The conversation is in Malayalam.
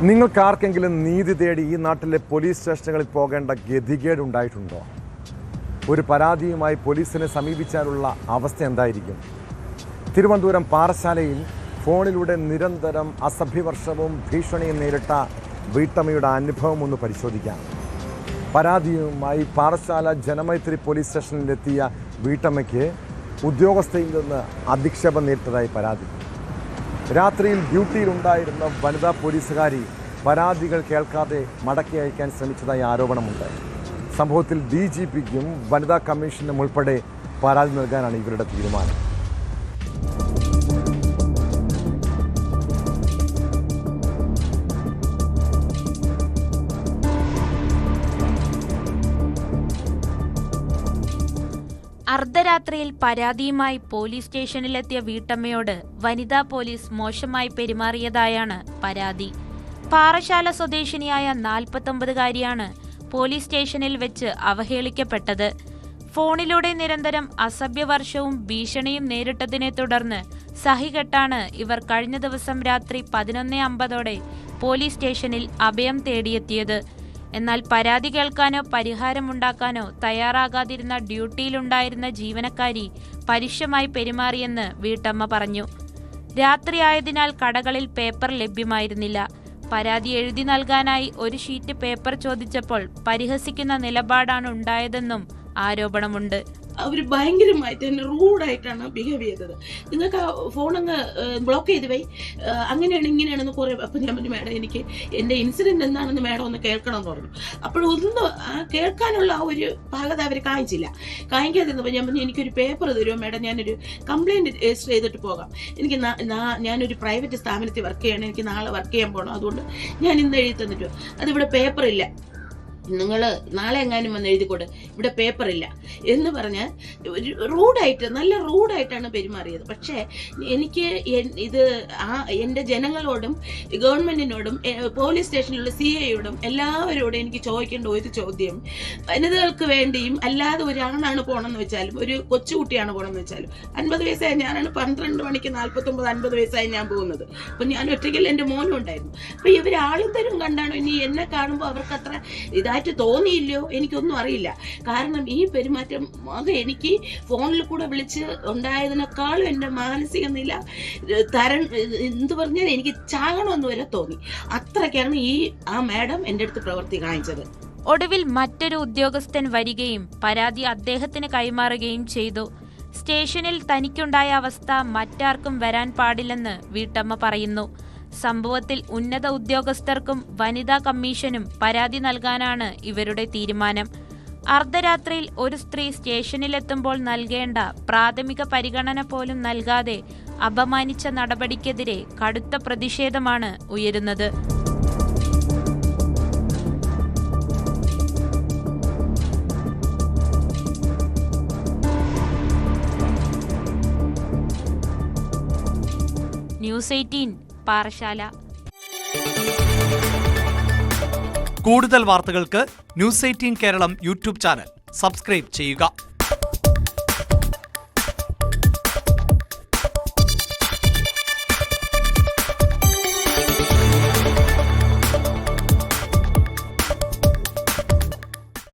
നിങ്ങൾക്കാർക്കെങ്കിലും നീതി തേടി ഈ നാട്ടിലെ പോലീസ് സ്റ്റേഷനുകളിൽ പോകേണ്ട ഗതികേടുണ്ടായിട്ടുണ്ടോ? ഒരു പരാതിയുമായി പോലീസിനെ സമീപിച്ചാലുള്ള അവസ്ഥ എന്തായിരിക്കും? തിരുവനന്തപുരം പാറശാലയിൽ ഫോണിലൂടെ നിരന്തരം അസഭ്യവർഷവും ഭീഷണിയും നേരിട്ട വീട്ടമ്മയുടെ അനുഭവം ഒന്ന് പരിശോധിക്കാം. പരാതിയുമായി പാറശാല ജനമൈത്രി പോലീസ് സ്റ്റേഷനിലെത്തിയ വീട്ടമ്മയ്ക്ക് ഉദ്യോഗസ്ഥയിൽ നിന്ന് അധിക്ഷേപം നേരിട്ടതായി പരാതി. രാത്രിയിൽ ഡ്യൂട്ടിയിലുണ്ടായിരുന്ന വനിതാ പോലീസുകാരി പരാതികൾ കേൾക്കാതെ മടക്കി അയക്കാൻ ശ്രമിച്ചതായി ആരോപണമുണ്ട്. സംഭവത്തിൽ DGPക്കും വനിതാ കമ്മീഷനും ഉൾപ്പെടെ പരാതി നൽകാനാണ് ഇവരുടെ തീരുമാനം. അർദ്ധരാത്രിയിൽ പരാതിയുമായി പോലീസ് സ്റ്റേഷനിലെത്തിയ വീട്ടമ്മയോട് വനിതാ പോലീസ് മോശമായി പെരുമാറിയതായാണ് പരാതി. പാറശാല സ്വദേശിനിയായ 49-കാരിയാണ് പോലീസ് സ്റ്റേഷനിൽ വെച്ച് അവഹേളിക്കപ്പെട്ടത്. ഫോണിലൂടെ നിരന്തരം അസഭ്യവർഷവും ഭീഷണിയും നേരിട്ടതിനെ തുടർന്ന് സഹികെട്ടാണ് ഇവർ കഴിഞ്ഞ ദിവസം രാത്രി 11:50 പോലീസ് സ്റ്റേഷനിൽ അഭയം തേടിയെത്തിയത്. എന്നാൽ പരാതി കേൾക്കാനോ പരിഹാരമുണ്ടാക്കാനോ തയ്യാറാകാതിരുന്ന ഡ്യൂട്ടിയിലുണ്ടായിരുന്ന ജീവനക്കാരി പരുഷമായി പെരുമാറിയെന്ന് വീട്ടമ്മ പറഞ്ഞു. രാത്രിയായതിനാൽ കടകളിൽ പേപ്പർ ലഭ്യമായിരുന്നില്ല. പരാതി എഴുതി നൽകാനായി ഒരു ഷീറ്റ് പേപ്പർ ചോദിച്ചപ്പോൾ പരിഹസിക്കുന്ന നിലപാടാണ് ഉണ്ടായതെന്നും ആരോപണമുണ്ട്. അവർ ഭയങ്കരമായിട്ട് എന്നെ റൂഡായിട്ടാണ് ബിഹേവ് ചെയ്തത്. നിങ്ങൾക്ക് ആ ഫോണങ്ങ് ബ്ലോക്ക് ചെയ്ത് പോയി, അങ്ങനെയാണ് ഇങ്ങനെയാണെന്ന് കുറേ. അപ്പം ഞാൻ പറഞ്ഞു, മാഡം എനിക്ക് എൻ്റെ ഇൻസിഡൻറ്റ് എന്താണെന്ന് മാഡം ഒന്ന് കേൾക്കണമെന്ന് പറഞ്ഞു. അപ്പോഴൊന്നും കേൾക്കാനുള്ള ആ ഒരു പാകത അവർ കാണിക്കാതിരുന്നപ്പോൾ ഞാൻ പറഞ്ഞു, എനിക്കൊരു പേപ്പർ തരുമോ മാഡം, ഞാനൊരു കംപ്ലയിൻറ്റ് രജിസ്റ്റർ ചെയ്തിട്ട് പോകാം. എനിക്ക് ഞാനൊരു പ്രൈവറ്റ് സ്ഥാപനത്തിൽ വർക്ക് ചെയ്യണം, എനിക്ക് നാളെ വർക്ക് ചെയ്യാൻ പോകണം, അതുകൊണ്ട് ഞാൻ ഇന്ന് എഴുതി തന്നിട്ട് അതിവിടെ പേപ്പറില്ല, നിങ്ങൾ നാളെ എങ്ങാനും വന്ന് എഴുതിക്കൂടെ, ഇവിടെ പേപ്പറില്ല എന്ന് പറഞ്ഞ് നല്ല റൂഡായിട്ടാണ് പെരുമാറിയത്. പക്ഷേ എനിക്ക് ഇത് എൻ്റെ ജനങ്ങളോടും ഗവൺമെൻറ്റിനോടും പോലീസ് സ്റ്റേഷനിലുള്ള CIയോടും എല്ലാവരോടും എനിക്ക് ചോദിക്കേണ്ട ഒരു ചോദ്യം, വനിതകൾക്ക് വേണ്ടിയും അല്ലാതെ ഒരാണാണ് പോകണമെന്ന് വെച്ചാലും ഒരു കൊച്ചുകുട്ടിയാണ് പോകണമെന്ന് വെച്ചാലും 50 വയസ്സായി ഞാനാണ് 12 മണിക്ക് 49-50 വയസ്സായി ഞാൻ പോകുന്നത്. അപ്പം ഞാൻ ഒറ്റയ്ക്കൽ എൻ്റെ മോനും ഉണ്ടായിരുന്നു. അപ്പം ഇവർ ആളും തരും കണ്ടാണോ ഇനി എന്നെ കാണുമ്പോൾ അവർക്ക് അത്ര ഇതായിട്ട് തോന്നിയില്ലയോ എനിക്കൊന്നും അറിയില്ല. കാരണം ഈ പെരുമാറ്റം എനിക്ക് ഫോണിൽ കൂടെ വിളിച്ച് ഉണ്ടായതിനേക്കാളും എൻ്റെ മാനസിക നില എന്ത് പറഞ്ഞാൽ എനിക്ക് ചാകണമെന്ന് വരെ തോന്നി. അത്രയ്ക്കാണ് ആ മാഡം എൻ്റെ അടുത്ത് പ്രവൃത്തി കാണിച്ചത്. ഒടുവിൽ മറ്റൊരു ഉദ്യോഗസ്ഥൻ വരികയും പരാതി അദ്ദേഹത്തിന് കൈമാറുകയും ചെയ്തു. സ്റ്റേഷനിൽ തനിക്കുണ്ടായ അവസ്ഥ മറ്റാർക്കും വരാൻ പാടില്ലെന്ന് വീട്ടമ്മ പറയുന്നു. സംഭവത്തിൽ ഉന്നത ഉദ്യോഗസ്ഥർക്കും വനിതാ കമ്മീഷനും പരാതി നൽകാനാണ് ഇവരുടെ തീരുമാനം. അർദ്ധരാത്രിയിൽ ഒരു സ്ത്രീ സ്റ്റേഷനിലെത്തുമ്പോൾ നൽകേണ്ട പ്രാഥമിക പരിഗണന പോലും നൽകാതെ അപമാനിച്ച നടപടിക്കെതിരെ കടുത്ത പ്രതിഷേധമാണ് ഉയരുന്നത്. ന്യൂസ് 18 പാറശാല. കൂടുതൽ വാർത്തകൾക്ക് news 18 Keralam YouTube channel subscribe ചെയ്യുക.